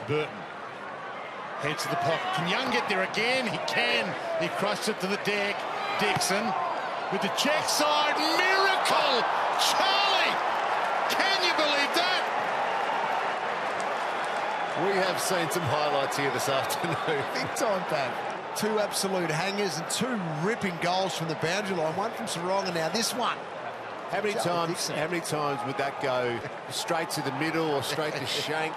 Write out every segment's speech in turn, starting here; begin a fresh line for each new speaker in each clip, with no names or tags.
Burton heads to the pocket. Can Young get there again? He can. He crushed it to the deck. Dixon with the check side. Miracle! Charlie! Can you believe that?
We have seen some highlights here this afternoon.
Big time, Pat. Two absolute hangers and two ripping goals from the boundary line. One from Sarong and now this one.
How many times would that go straight to the middle or straight to shank?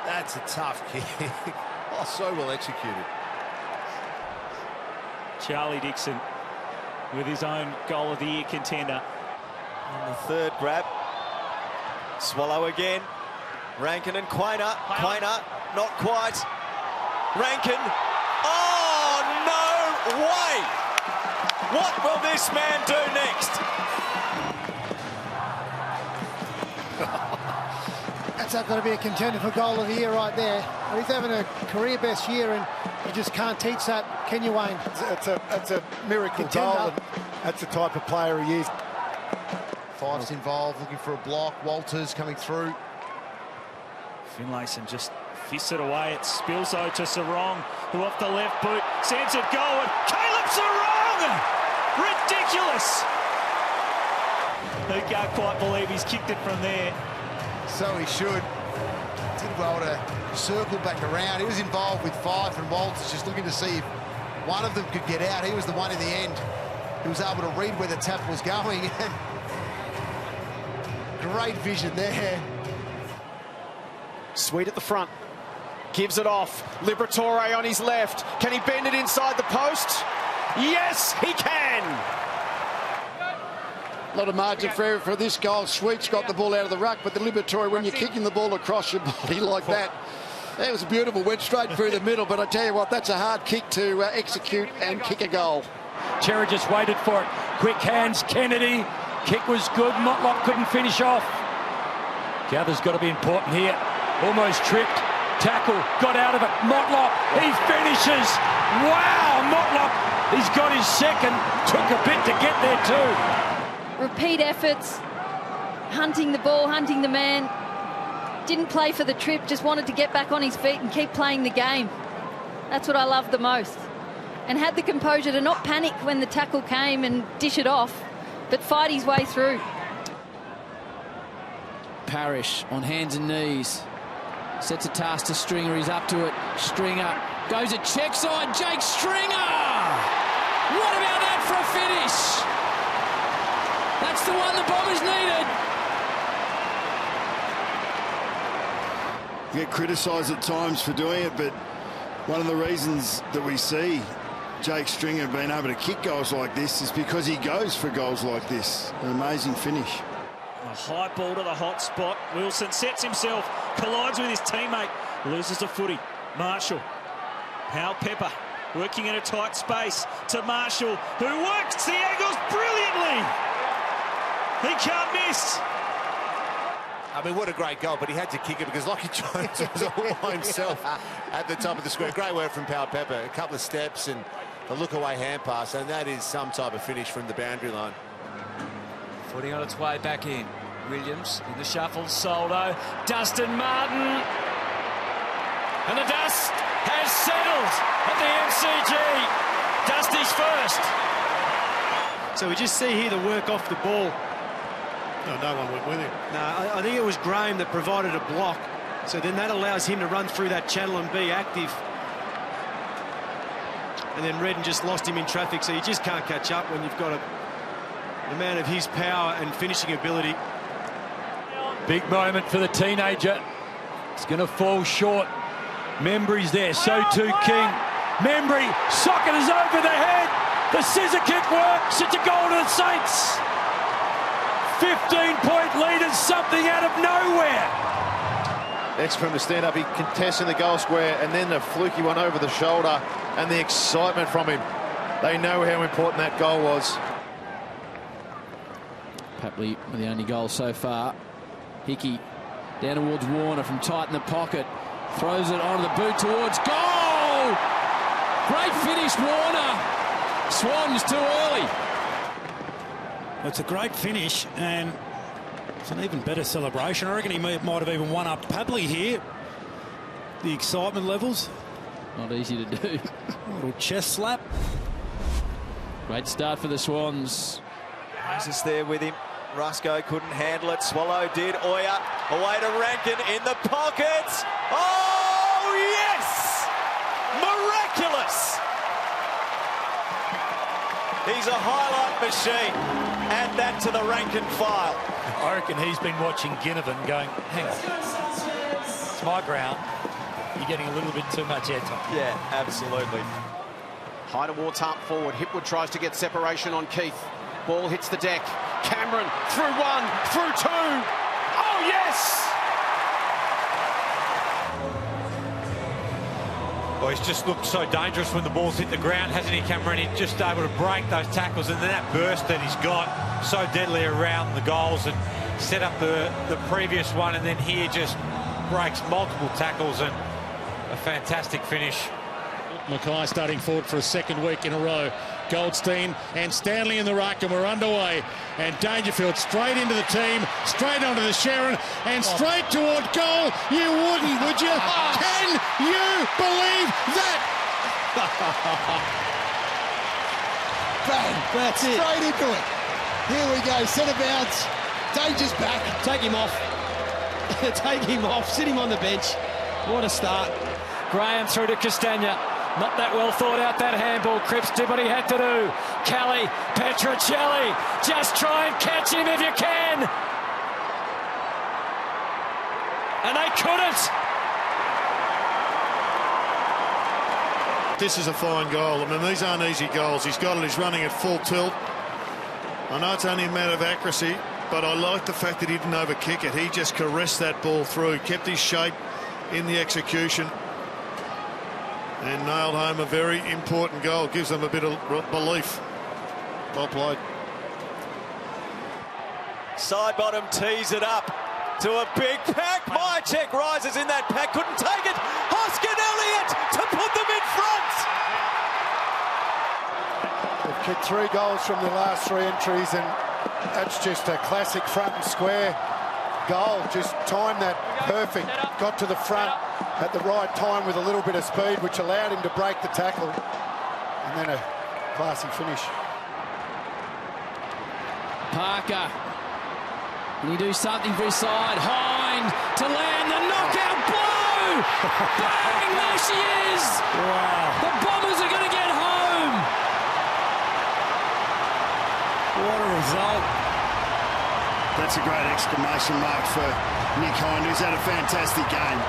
That's a tough kick. Oh, so well executed.
Charlie Dixon with his own goal of the year contender.
And the third grab. Swallow again. Rankin and Quainer. Quainer, not quite. Rankin. Oh, no way! What will this man do next?
That's not going to be a contender for goal of the year right there. He's having a career best year and you just can't teach that, can you, Wayne?
It's a miracle goal. That's the type of player he is.
Fife's involved, looking for a block. Walters coming through.
Finlayson just fists it away. It spills out to Sarong, who off the left boot sends it goal. And Caleb Sarong! Ridiculous! He can't quite believe he's kicked it from there.
So he should. Did well to circle back around. He was involved with Fife and Walters, just looking to see if one of them could get out. He was the one in the end who was able to read where the tap was going. Great vision there.
Sweet at the front. Gives it off. Liberatore on his left. Can he bend it inside the post? Yes, he can!
A lot of margin for error for this goal. Sweet's got the ball out of the ruck, but the Liberatore, when you're kicking the ball across your body like that, that was beautiful. Went straight through the middle, but I tell you what, that's a hard kick to execute and kick a goal.
Cherry just waited for it. Quick hands, Kennedy. Kick was good. Motlop couldn't finish off. Gather's got to be important here. Almost tripped. Tackle. Got out of it. Motlop. He finishes. Wow, Motlop. He's got his second. Took a bit to get there too.
Repeat efforts. Hunting the ball, hunting the man. Didn't play for the trip. Just wanted to get back on his feet and keep playing the game. That's what I love the most. And had the composure to not panic when the tackle came and dish it off, but fight his way through.
Parrish on hands and knees. Sets a task to Stringer. He's up to it. Stringer goes at check side. Jake Stringer! What about that for a finish? That's the one the Bombers needed.
You get criticised at times for doing it, but one of the reasons that we see Jake Stringer being able to kick goals like this is because he goes for goals like this. An amazing finish.
A high ball to the hot spot. Wilson sets himself, collides with his teammate, loses the footy. Marshall. Powell Pepper working in a tight space to Marshall, who works the angles brilliantly. He can't miss.
I mean, what a great goal, but he had to kick it because Lockie Jones was all by himself at the top of the square. Great work from Powell Pepper. A couple of steps and a look-away hand pass, and that is some type of finish from the boundary line.
Footing on its way back in. Williams in the shuffle. Soldo. Dustin Martin. And the dust has settled at the MCG. Dusty's first.
So we just see here the work off the ball.
No one went with him.
No, I think it was Graham that provided a block. So then that allows him to run through that channel and be active. And then Redden just lost him in traffic, so you just can't catch up when you've got a man of his power and finishing ability.
Big moment for the teenager. It's going to fall short. Membry's there, so too King. Membry, socket is over the head. The scissor kick works. It's a goal to the Saints. 15-point lead is something out of nowhere.
Next for him to stand up, he contests in the goal square, and then the fluky one over the shoulder, and the excitement from him. They know how important that goal was.
Papley with the only goal so far. Hickey down towards Warner from tight in the pocket. Throws it onto the boot towards goal! Great finish, Warner. Swans too early.
It's a great finish, and
It's an even better celebration. I reckon he might have even won up Pabley here. The excitement levels.
Not easy to do.
A little chest slap.
Great start for the Swans.
Moses there with him. Rusco couldn't handle it. Swallow did. Oya away to Rankin in the pockets. Oh, yes! Miraculous! He's a highlight machine. Add that to the Rankin file.
I reckon he's been watching Ginnivan going, hang on, it's my ground. You're getting a little bit too much airtime.
Yeah, absolutely.
High towards half forward. Hipwood tries to get separation on Keith. Ball hits the deck. Cameron through one, through two. Oh, yes!
Well, he's just looked so dangerous when the ball's hit the ground, hasn't he, Cameron? He's just able to break those tackles, and then that burst that he's got so deadly around the goals and set up the previous one, and then here just breaks multiple tackles and a fantastic finish.
Mackay starting forward for a second week in a row. Goldstein and Stanley in the ruck, and we're underway. And Dangerfield straight into the team, straight onto the Sharon, and straight toward goal. You wouldn't, would you? Can you believe that?
Bang!
That's it.
Straight into it. Here we go. Centre bounce. Danger's back.
Take him off. Take him off. Sit him on the bench. What a start.
Graham through to Castagna. Not that well thought out, that handball. Cripps did what he had to do. Kelly, Petrocelli, just try and catch him if you can. And they couldn't.
This is a fine goal. I mean, these aren't easy goals. He's got it. He's running at full tilt. I know it's only a matter of accuracy, but I like the fact that he didn't overkick it. He just caressed that ball through, kept his shape in the execution, and nailed home a very important goal. Gives them a bit of belief. Well played.
Side bottom tees it up to a big pack. Mychek rises in that pack, couldn't take it. Hoskin Elliott to put them in front.
They've kicked 3 goals from the last 3 entries, and that's just a classic front and square goal. Just timed that perfect. Got to the front at the right time with a little bit of speed, which allowed him to break the tackle. And then a classy finish.
Parker. Can he do something for his side? Hind to land the knockout blow! Bang! There she is!
Wow.
The Bombers are going to get home!
What a result.
That's a great exclamation mark for Nick Hind, who's had a fantastic game.